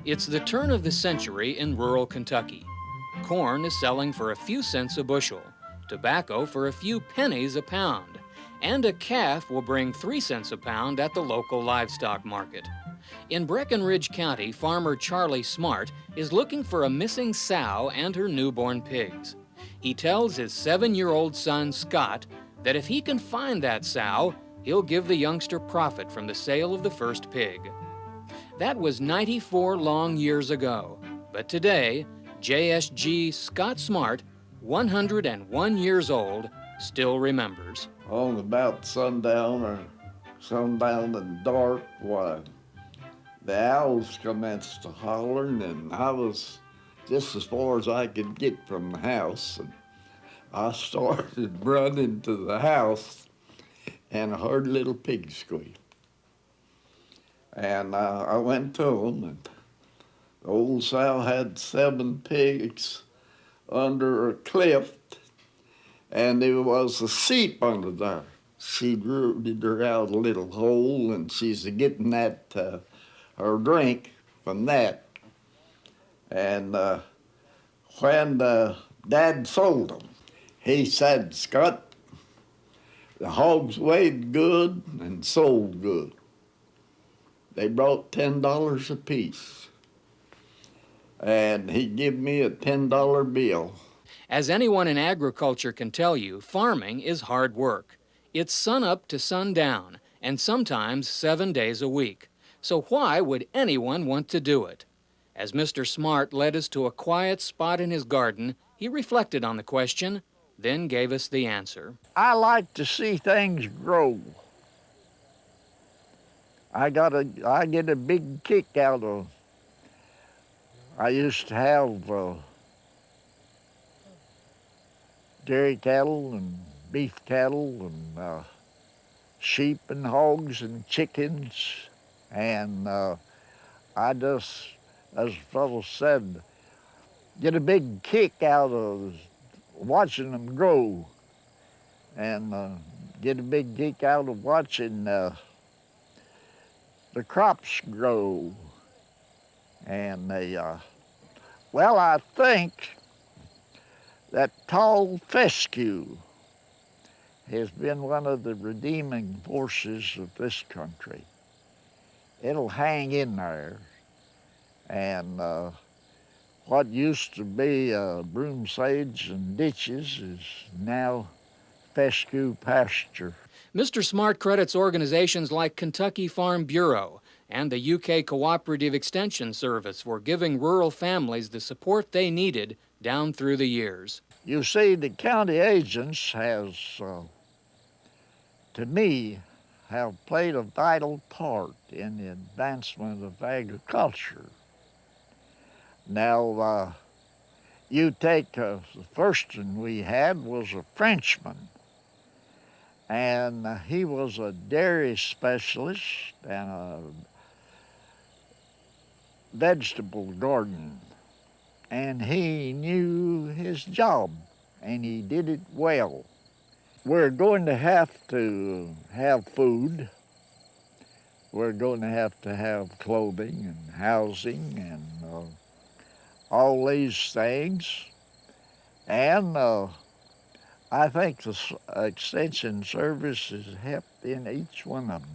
It's the turn of the century in rural Kentucky. Corn is selling for a few cents a bushel, tobacco for a few pennies a pound, and a calf will bring 3 cents a pound at the local livestock market. In Breckinridge County, farmer Charlie Smart is looking for a missing sow and her newborn pigs. He tells his 7-year-old son, Scott, that if he can find that sow, he'll give the youngster profit from the sale of the first pig. That was 94 long years ago, but today, JSG Scott Smart, 101 years old, still remembers. On about sundown and dark, why, the owls commenced to hollering, and I was just as far as I could get from the house. And I started running to the house, and I heard a little pig squeal. And I went to them, and the old sow had 7 pigs under a cliff, and there was a seat under there. She rooted her out a little hole, and she's getting that her drink from that. And when Dad sold them, he said, "Scott, the hogs weighed good and sold good. They brought $10 apiece." And he gave me a $10 bill. As anyone in agriculture can tell you, farming is hard work. It's sun-up to sundown, and sometimes 7 days a week. So why would anyone want to do it? As Mr. Smart led us to a quiet spot in his garden, he reflected on the question, then gave us the answer. I like to see things grow. I get a big kick out of. I used to have dairy cattle and beef cattle and sheep and hogs and chickens, and I just, as the fellow said, get a big kick out of watching them grow, and get a big kick out of watching the crops grow. And well, I think that tall fescue has been one of the redeeming forces of this country. It'll hang in there, and what used to be broom sage and ditches is now fescue pasture. Mr. Smart credits organizations like Kentucky Farm Bureau and the UK Cooperative Extension Service for giving rural families the support they needed down through the years. You see, the county agents has, to me, have played a vital part in the advancement of agriculture. Now, you take the first one we had was a Frenchman, and he was a dairy specialist and a vegetable garden, and he knew his job, and he did it well. We're going to have food. We're going to have clothing and housing and all these things, and I think the Extension Service has helped in each one of them.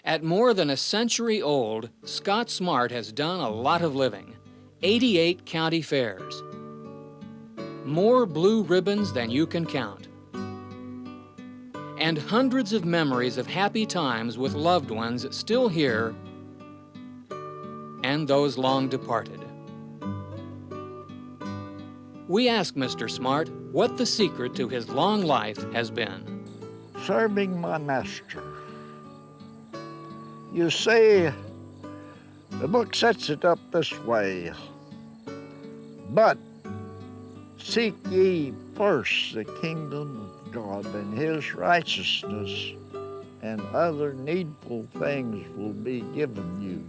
At more than a century old, Scott Smart has done a lot of living. 88 county fairs. More blue ribbons than you can count. And hundreds of memories of happy times with loved ones still here and those long departed. We asked Mr. Smart what the secret to his long life has been. Serving my master. You see, the book sets it up this way. But seek ye first the kingdom of God and his righteousness, and other needful things will be given you.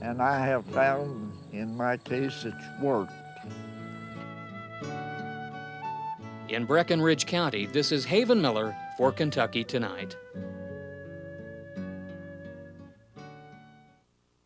And I have found, in my case, it's worked. In Breckinridge County, this is Haven Miller for Kentucky Tonight.